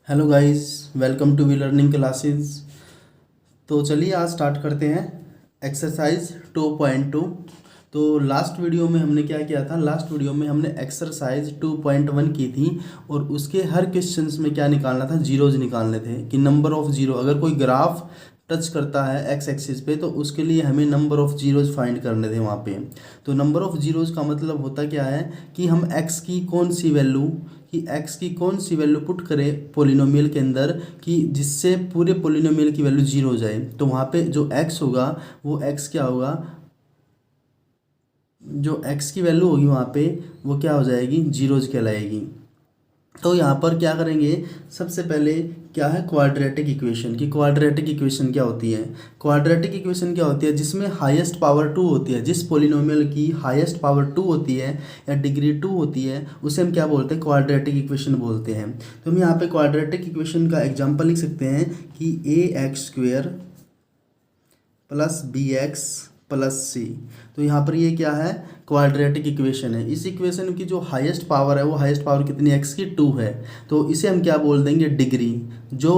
Hello guys, welcome to we learning classes. तो चलिए आज स्टार्ट करते हैं एक्सरसाइज 2.2। तो लास्ट वीडियो में हमने क्या किया था? लास्ट वीडियो में हमने एक्सरसाइज 2.1 की थी और उसके हर क्वेश्चंस में क्या निकालना था? जीरोज निकालने थे कि नंबर ऑफ जीरो, अगर कोई ग्राफ टच करता है एक्स एक्सिस पे तो उसके लिए हमें नंबर ऑफ जीरोज फाइंड करने थे वहाँ पे। तो नंबर ऑफ जीरोज का मतलब होता क्या है कि हम एक्स की कौन सी वैल्यू पुट करें पोलिनोमियल के अंदर कि जिससे पूरे पोलिनोमियल की वैल्यू जीरो हो जाए। तो वहाँ पे जो एक्स होगा वो एक्स क्या होगा, जो एक्स की वैल्यू होगी वहाँ पे वो क्या हो जाएगी? जीरोज कहलाएगी। तो यहाँ पर क्या करेंगे? सबसे पहले क्या है क्वाड्रेटिक इक्वेशन की। क्वाड्रेटिक इक्वेशन क्या होती है? क्वाड्रेटिक इक्वेशन क्या होती है? जिसमें हाईएस्ट पावर टू होती है, जिस पोलिनोमियल की हाईएस्ट पावर टू होती है या डिग्री टू होती है उसे हम क्या बोलते हैं? क्वाड्रेटिक इक्वेशन बोलते हैं। तो हम यहाँ पे क्वाड्रेटिक इक्वेशन का एग्जाम्पल लिख सकते हैं कि a x square plus b x plus c. तो यहाँ पर ये क्या है? क्वाड्रेटिक इक्वेशन है। इस इक्वेशन की जो हाईएस्ट पावर है वो हाईएस्ट पावर कितनी? एक्स की टू है। तो इसे हम क्या बोल देंगे? डिग्री। जो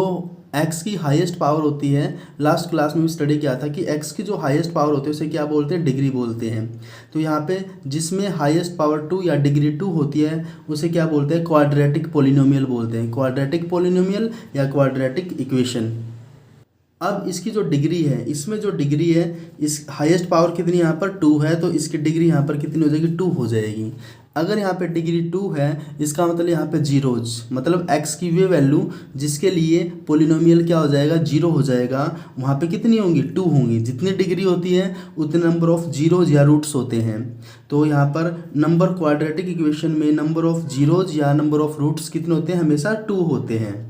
एक्स की हाईएस्ट पावर होती है, लास्ट क्लास में भी स्टडी किया था कि एक्स की जो हाईएस्ट पावर होती है उसे क्या बोलते हैं? डिग्री बोलते हैं। तो यहाँ पे जिसमें हाईएस्ट पावर टू या डिग्री टू होती है उसे क्या बोलते हैं? क्वाड्रेटिक पोलिनोमियल बोलते हैं। क्वाड्रेटिक पोलिनोमियल या क्वाड्रेटिक इक्वेशन। अब इसकी जो डिग्री है, इसमें जो डिग्री है, इस हाईएस्ट पावर कितनी यहाँ पर? टू है, तो इसकी डिग्री यहाँ पर कितनी हो जाएगी? टू हो जाएगी। अगर यहाँ पे डिग्री टू है इसका मतलब यहाँ पे जीरोज, मतलब एक्स की वे वैल्यू जिसके लिए पोलिनोमियल क्या हो जाएगा? जीरो हो जाएगा। वहाँ पे कितनी होंगी? टू होंगी। जितनी डिग्री होती है उतने नंबर ऑफ जीरोज या रूट्स होते हैं। तो यहाँ पर नंबर क्वाड्रेटिक इक्वेशन में नंबर ऑफ जीरोज या नंबर ऑफ रूट्स कितने होते हैं? हमेशा टू होते हैं।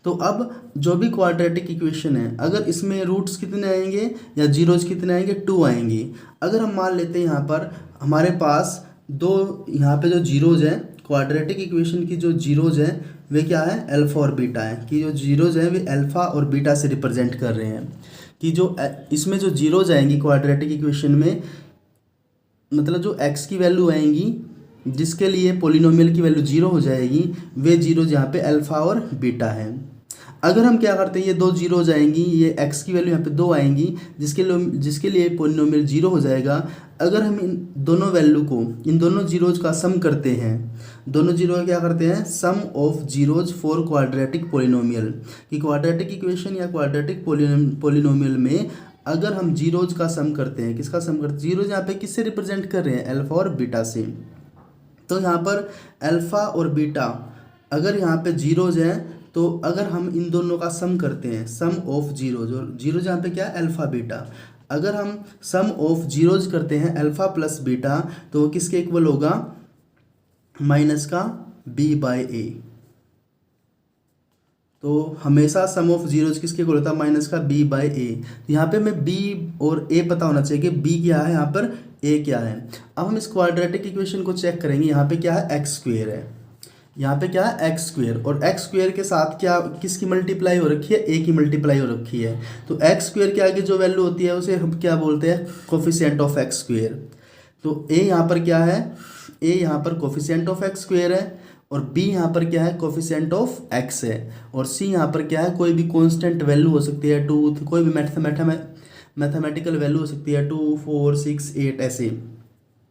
तो अब जो भी क्वाड्रेटिक इक्वेशन है, अगर इसमें रूट्स कितने आएंगे या जीरोज कितने आएंगे? टू आएंगी। अगर हम मान लेते हैं यहाँ पर हमारे पास दो, यहाँ पे जो जीरोज हैं, क्वाड्रेटिक इक्वेशन की जो जीरोज हैं वे क्या है? अल्फा और बीटा है। कि जो जीरोज हैं वे अल्फा और बीटा से रिप्रेजेंट कर रहे हैं। कि जो इसमें जो जीरोज आएंगी क्वाड्रेटिक इक्वेशन में, मतलब जो एक्स की वैल्यू आएंगी जिसके लिए पोलिनोमियल की वैल्यू जीरो हो जाएगी, वे जीरोज यहाँ पे अल्फा और बीटा है। अगर हम क्या करते हैं, ये दो जीरो हो जाएंगी, ये एक्स की वैल्यू यहाँ पे दो आएंगी जिसके लिए पोलिनोमियल जीरो हो जाएगा। अगर हम इन दोनों वैल्यू को, इन दोनों जीरोज का सम करते हैं, दोनों जीरो का क्या करते हैं? Sum of zeros for quadratic polynomial. कि क्वाड्रेटिक इक्वेशन या क्वाड्रेटिक पोलिनोमियल में अगर हम जीरोज का सम करते हैं, किसका सम करते हैं? जीरोज यहाँ पे किससे रिप्रेजेंट कर रहे हैं? अल्फा और बीटा से। तो यहाँ पर अल्फा और बीटा अगर यहाँ पे जीरोज हैं तो अगर हम इन दोनों का सम करते हैं, सम ऑफ जीरोज, और जीरोज यहाँ पे क्या है? Alpha beta. अगर हम सम ऑफ जीरोज करते हैं अल्फा प्लस बीटा तो वो किसके इक्वल होगा? माइनस का बी बाय ए। तो हमेशा सम ऑफ जीरोज किसके इक्वल होता है? माइनस का बी बाय ए। यहाँ पे हमें बी और ए पता होना चाहिए कि बी क्या है, यहाँ पर ए क्या है। अब हम इस क्वाड्रेटिक इक्वेशन को चेक करेंगे। यहाँ पे क्या है? एक्स स्क्वेयर है। यहाँ पे क्या है? X square. और एक्स स्क्वेयर के साथ क्या, किसकी मल्टीप्लाई हो रखी है? ए की मल्टीप्लाई हो रखी है। तो एक्स स्क्वेयर के आगे जो वैल्यू होती है उसे हम क्या बोलते हैं? Coefficient of x square. तो ए यहाँ पर क्या है? ए यहाँ पर कोफिशिएंट ऑफ एक्स स्क्वेयर है, और बी यहाँ पर क्या है? कोफिशिएंट ऑफ एक्स है, और सी यहाँ पर क्या है? कोई भी कॉन्स्टेंट वैल्यू हो सकती है, टू, कोई भी मैथमेटिकल वैल्यू हो सकती है, 2, 4, 6, 8 ऐसे।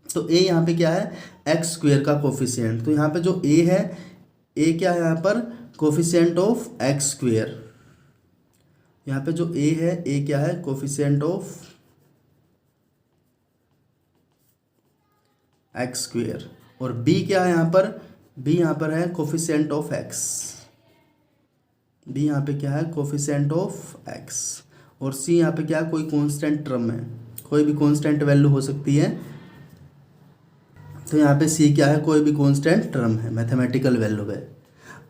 तो ए यहाँ पे क्या है? एक्स स्क्वेयर का कोफिशिएंट। तो यहाँ पे जो ए है, ए क्या है यहाँ पर? Coefficient of x square. यहाँ पे जो ए है, ए क्या है? Coefficient of x square. और बी क्या है यहाँ पर? बी यहाँ पर है कोफिशिएंट ऑफ एक्स। बी यहाँ पे क्या है? Coefficient of x. और सी यहाँ पे क्या है? कोई कांस्टेंट टर्म है, कोई भी कांस्टेंट वैल्यू हो सकती है। तो यहाँ पे सी क्या है? कोई भी कांस्टेंट टर्म है, मैथमेटिकल वैल्यू है।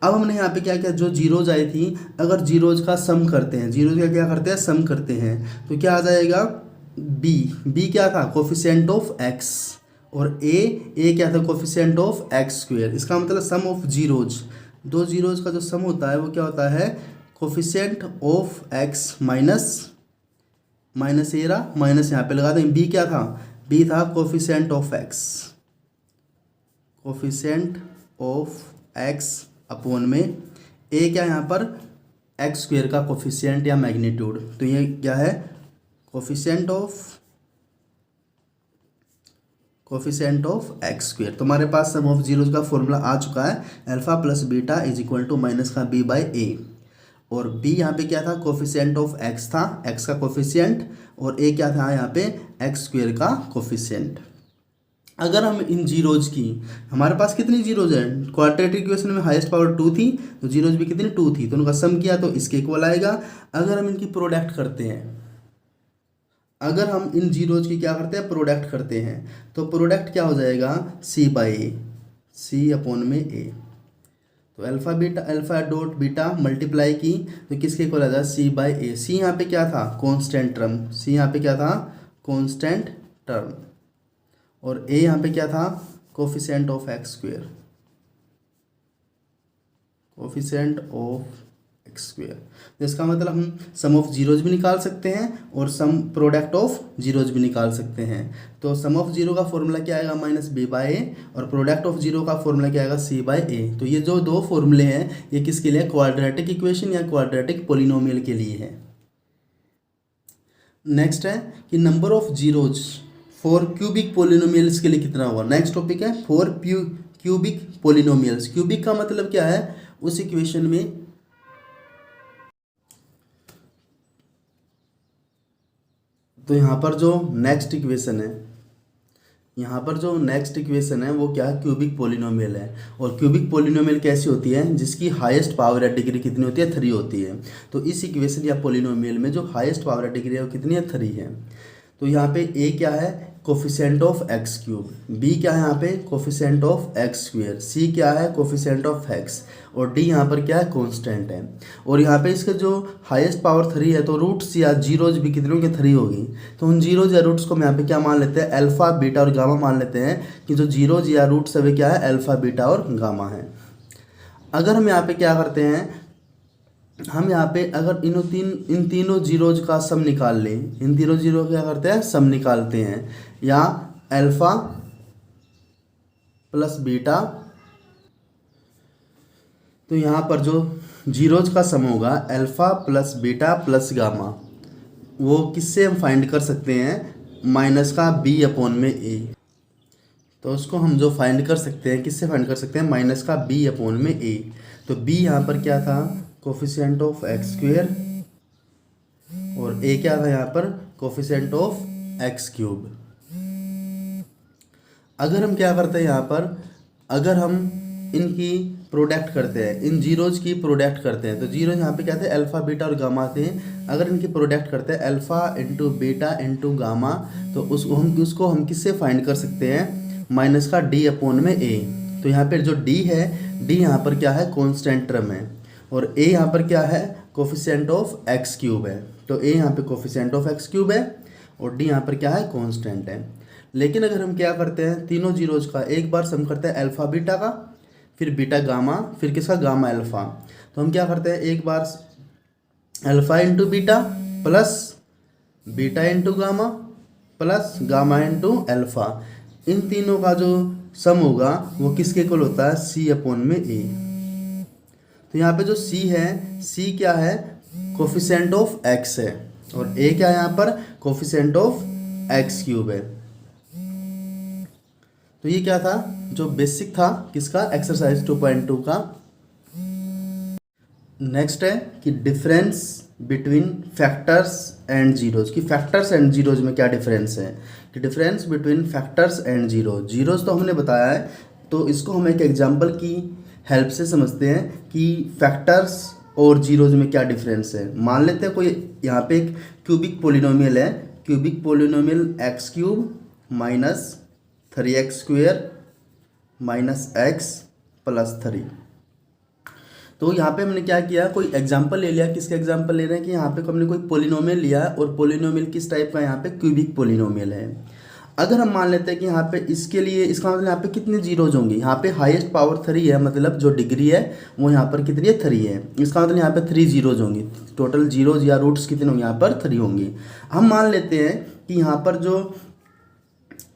अब हमने यहाँ पे क्या किया? जो जीरोज आई थी, अगर जीरोज का सम करते हैं, जीरोज का क्या करते हैं? सम करते हैं, तो क्या आ जाएगा? बी क्या था? Coefficient of x. और ए क्या था? Coefficient of x square. इसका मतलब सम ऑफ जीरोज, दो जीरोज का जो सम होता है वो क्या होता है? कोफिशिएंट ऑफ एक्स माइनस ए रहा, माइनस यहाँ पे लगा दें। बी क्या था? बी था coefficient of x, coefficient of x upon में ए क्या है यहाँ पर, एक्स स्क्वेयर का कोफिशिएंट या मैग्नीट्यूड। तो ये क्या है, कोफिशिएंट ऑफ एक्स स्क्वेयर। तुम्हारे पास सम ऑफ जीरोज का फॉर्मूला आ चुका है, alpha plus beta is equal to minus का बी बाई ए। और बी यहाँ पे क्या था, कोफिशिएंट ऑफ एक्स था, एक्स का कोफिशिएंट, और ए क्या था यहाँ पे, एक्स स्क्वेयर का कोफिशिएंट। अगर हम इन जीरोज की, हमारे पास कितनी जीरोज हैं, क्वाड्रेटिक इक्वेशन में हाईएस्ट पावर 2 थी, तो जीरोज भी कितनी 2 थी, तो उनका सम किया तो इसके इक्वल आएगा। अगर हम इनकी प्रोडक्ट करते हैं, अगर हम इन जीरोज की क्या करते हैं, प्रोडक्ट करते हैं, तो प्रोडक्ट क्या हो जाएगा, सी बाई ए, सी अपॉन में ए। तो अल्फा डॉट बीटा मल्टीप्लाई की तो किसके इक्वल आ जाएगा, सी बाई ए। सी यहाँ पे क्या था, कांस्टेंट टर्म, सी यहाँ पे क्या था, कांस्टेंट टर्म, और ए यहाँ पे क्या था, coefficient of x square, coefficient of x square. तो इसका मतलब हम सम ऑफ जीरोज भी निकाल सकते हैं और सम प्रोडक्ट ऑफ जीरोज भी निकाल सकते हैं। तो सम ऑफ जीरो का फॉर्मूला क्या आएगा, माइनस बी बाई ए, और प्रोडक्ट ऑफ जीरो का फॉर्मूला क्या आएगा, सी बाई ए। तो ये जो दो फॉर्मूले हैं ये किसके लिए, क्वाड्रेटिक इक्वेशन या क्वाड्रेटिक पोलिनोमियल के लिए है। नेक्स्ट है कि number of zeros for cubic polynomials के लिए कितना होगा। नेक्स्ट टॉपिक है फॉर क्यूबिक पोलिनोमियल्स। क्यूबिक का मतलब क्या है, उस इक्वेशन में तो यहाँ पर जो नेक्स्ट इक्वेशन है, यहाँ पर जो नेक्स्ट इक्वेशन है वो क्या है, क्यूबिक पोलिनोमियल है। और क्यूबिक पोलिनोमियल कैसी होती है, जिसकी हाईएस्ट पावर या डिग्री कितनी होती है, 3 होती है। तो इस इक्वेशन या पोलिनोमियल में जो हाईएस्ट पावर या डिग्री है वो कितनी है, 3 है। तो यहाँ पे ए क्या है, coefficient of x cube, b क्या है यहाँ पे, coefficient of x square, c क्या है, कोफिशिएंट ऑफ एक्स, और डी यहाँ पर क्या है, कांस्टेंट है। और यहाँ पे इसका जो हाईएस्ट पावर 3 है, तो रूट्स या जीरोज भी कितने के 3 होगी। तो उन जीरोज या रूट्स को हम यहाँ पे क्या मान लेते हैं, अल्फा बीटा और गामा मान लेते हैं कि जो जीरोज या रूट्स है वे क्या है, अल्फा बीटा और गामा है। अगर हम यहाँ पे क्या करते हैं, हम यहाँ पे अगर इन तीनों जीरोज का सम निकाल लें, इन तीनों जीरो क्या करते हैं, सम निकालते हैं, या अल्फा प्लस बीटा, तो यहाँ पर जो जीरोज का सम होगा alpha plus beta plus gamma, वो किससे हम फाइंड कर सकते हैं, माइनस का बी अपॉन में ए। तो उसको हम जो फाइंड कर सकते हैं, किससे फाइंड कर सकते हैं, माइनस का बी अपॉन में ए। तो बी यहाँ पर क्या था, कोफिशिएंट ऑफ एक्स स्क्वेयर, और ए क्या था यहाँ पर, कोफिशिएंट ऑफ एक्स क्यूब। अगर हम क्या करते हैं यहाँ पर, अगर हम इनकी प्रोडक्ट करते हैं, इन जीरोज की प्रोडक्ट करते हैं, तो जीरोज यहाँ पे क्या थे, अल्फा बीटा और गामा थे। अगर इनकी प्रोडक्ट करते हैं alpha into beta into gamma, तो उसको हम किससे फाइंड कर सकते हैं, माइनस का डी अपॉन में ए। तो यहाँ पर जो डी है, डी यहाँ पर क्या है, कॉन्स्टेंट टर्म है, और ए यहाँ पर क्या है, कोफिशिएंट ऑफ एक्स क्यूब है। तो ए यहाँ पे कोफिशिएंट ऑफ एक्स क्यूब है, और डी यहाँ पर क्या है, कांस्टेंट है। लेकिन अगर हम क्या करते हैं, तीनों जीरोज का एक बार सम करते हैं, अल्फा बीटा का, फिर बीटा गामा, फिर किसका, गामा अल्फा। तो हम क्या करते हैं, एक बार alpha into beta plus beta into gamma plus gamma into alpha, इन तीनों का जो सम होगा वो किसके इक्वल होता है, सी अपॉन में ए। तो यहाँ पे जो सी है, सी क्या है, कोफिशिएंट ऑफ एक्स है, और ए क्या है यहाँ पर, कोफिशिएंट ऑफ एक्स क्यूब है। तो ये क्या था, जो बेसिक था किसका, एक्सरसाइज 2.2 का। नेक्स्ट है कि difference between factors and zeros, कि फैक्टर्स एंड जीरोज में क्या डिफरेंस है, कि difference between factors and zeros. Zeros तो हमने बताया है, तो इसको हम एक एग्जांपल की हेल्प से समझते हैं कि फैक्टर्स और जीरोज में क्या डिफरेंस है। मान लेते हैं कोई यहाँ पे एक क्यूबिक पोलिनोमियल है, cubic polynomial x cube minus 3x square minus x plus 3। तो यहाँ पे हमने क्या किया, कोई एग्जांपल ले लिया। किसका एग्जांपल ले रहे हैं कि यहाँ पे हमने कोई पोलिनोमियल लिया, और पोलिनोमियल किस टाइप का, यहाँ पे क्यूबिक पोलिनोमियल है। अगर हम मान लेते हैं कि यहाँ पे इसके लिए, इसका मतलब यहाँ पे कितने जीरोज होंगे, यहाँ पे हाईएस्ट पावर 3 है, मतलब जो डिग्री है वो यहाँ पर कितनी है, 3 है। इसका मतलब यहाँ पे 3 जीरोज होंगे, टोटल जीरोज या रूट्स कितने होंगे, यहाँ पर 3 होंगे। हम मान लेते हैं कि यहाँ पर जो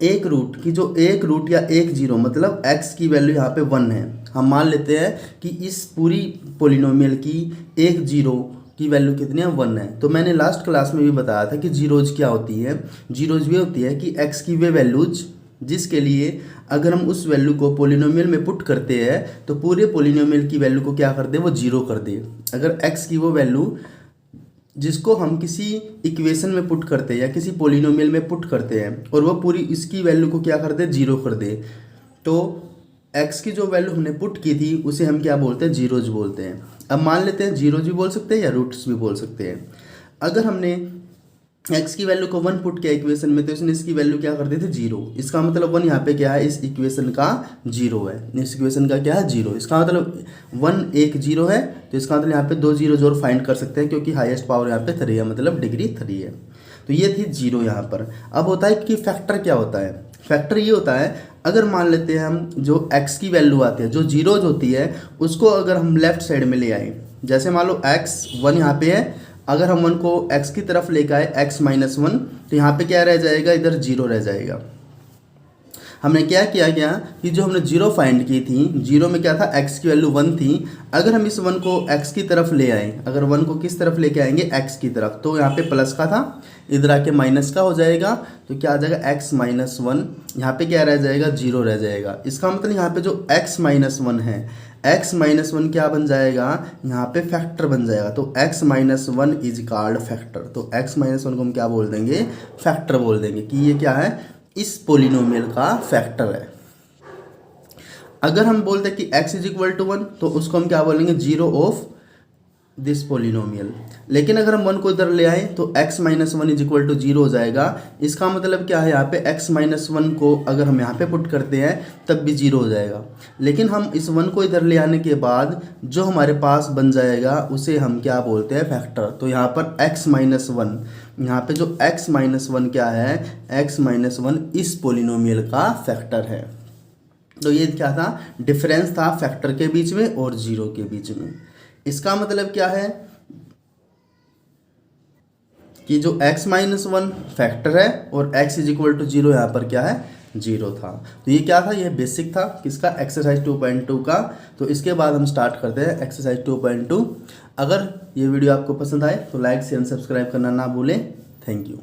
एक रूट की जो एक रूट या एक जीरो मतलब x की वैल्यू यहाँ पे 1 है। हम मान लेते हैं कि इस पूरी पोलिनोमियल की एक जीरो की वैल्यू कितनी है 1 है। तो मैंने लास्ट क्लास में भी बताया था कि जीरोज क्या होती है। जीरोज ये होती है कि x की वे वैल्यूज जिसके लिए अगर हम उस वैल्यू को पोलिनोमियल में पुट करते हैं तो पूरे पोलिनोमियल की वैल्यू को क्या कर दे, वो जीरो कर दे। अगर x की वो वैल्यू जिसको हम किसी इक्वेशन में पुट करते हैं या किसी पोलिनोमियल में पुट करते हैं और वो पूरी इसकी वैल्यू को क्या कर दे, जीरो कर दे, तो x की जो वैल्यू हमने पुट की थी उसे हम क्या बोलते हैं, जीरोज बोलते हैं। अब मान लेते हैं जीरोज भी बोल सकते हैं या रूट्स भी बोल सकते हैं। अगर हमने x की वैल्यू को 1 पुट किया इक्वेशन में तो इसने इसकी वैल्यू क्या कर दी थी, जीरो। इसका मतलब 1 यहाँ पे क्या है, इस इक्वेशन का जीरो है। इस इक्वेशन का क्या है, जीरो। इसका मतलब 1 एक जीरो है, तो इसका मतलब यहाँ पे 2 जीरो और फाइंड कर सकते हैं क्योंकि हाईएस्ट पावर यहाँ पे 3 है, मतलब डिग्री 3 है। तो ये थी जीरो यहाँ पर। अब होता है कि फैक्टर क्या होता है। फैक्टर ये होता है अगर मान लेते हैं हम जो x की वैल्यू आती है, जो जीरोज होती है, उसको अगर हम लेफ्ट साइड में ले आए, जैसे मान लो x 1 यहाँ पे है, अगर हम 1 को x की तरफ लेकर आए x माइनस 1, तो यहाँ पे क्या रह जाएगा, इधर जीरो रह जाएगा। हमने क्या किया गया कि जो हमने जीरो फाइंड की थी, जीरो में क्या था, x की वैल्यू 1 थी। अगर हम इस 1 को x की तरफ ले आए, अगर 1 को किस तरफ लेके आएंगे, x की तरफ, तो यहाँ पे प्लस का था, इधर आके माइनस का हो जाएगा, तो क्या आ जाएगा x माइनस 1, यहाँ पे क्या रह जाएगा, जीरो रह जाएगा। इसका मतलब यहाँ पे जो x माइनस 1 है, x माइनस 1 क्या बन जाएगा, यहाँ पे फैक्टर बन जाएगा। तो x minus 1 is called factor. तो x माइनस 1 को हम क्या बोल देंगे, फैक्टर बोल देंगे कि ये क्या है, इस पोलिनोमियल का फैक्टर है। अगर हम बोलते हैं कि x इज इक्वल टू 1 तो उसको हम क्या बोलेंगे, जीरो ऑफ दिस पोलिनोमियल। लेकिन अगर हम 1 को इधर ले आए तो x minus 1 is equal to zero हो जाएगा। इसका मतलब क्या है, यहाँ पे x माइनस 1 को अगर हम यहाँ पे पुट करते हैं तब भी जीरो हो जाएगा। लेकिन हम इस 1 को इधर ले आने के बाद जो हमारे पास बन जाएगा उसे हम क्या बोलते हैं, फैक्टर। तो यहाँ पर x माइनस 1, यहाँ पे जो x माइनस 1 क्या है, x माइनस 1 इस पोलिनोमियल का फैक्टर है। तो ये क्या था, डिफरेंस था फैक्टर के बीच में और जीरो के बीच में। इसका मतलब क्या है कि जो x माइनस 1 फैक्टर है और x is equal to zero यहाँ पर क्या है, जीरो था। तो ये क्या था, ये बेसिक था किसका, एक्सरसाइज 2.2 का। तो इसके बाद हम स्टार्ट करते हैं एक्सरसाइज 2.2। अगर ये वीडियो आपको पसंद आए तो लाइक शेयर सब्सक्राइब करना ना भूलें। Thank you.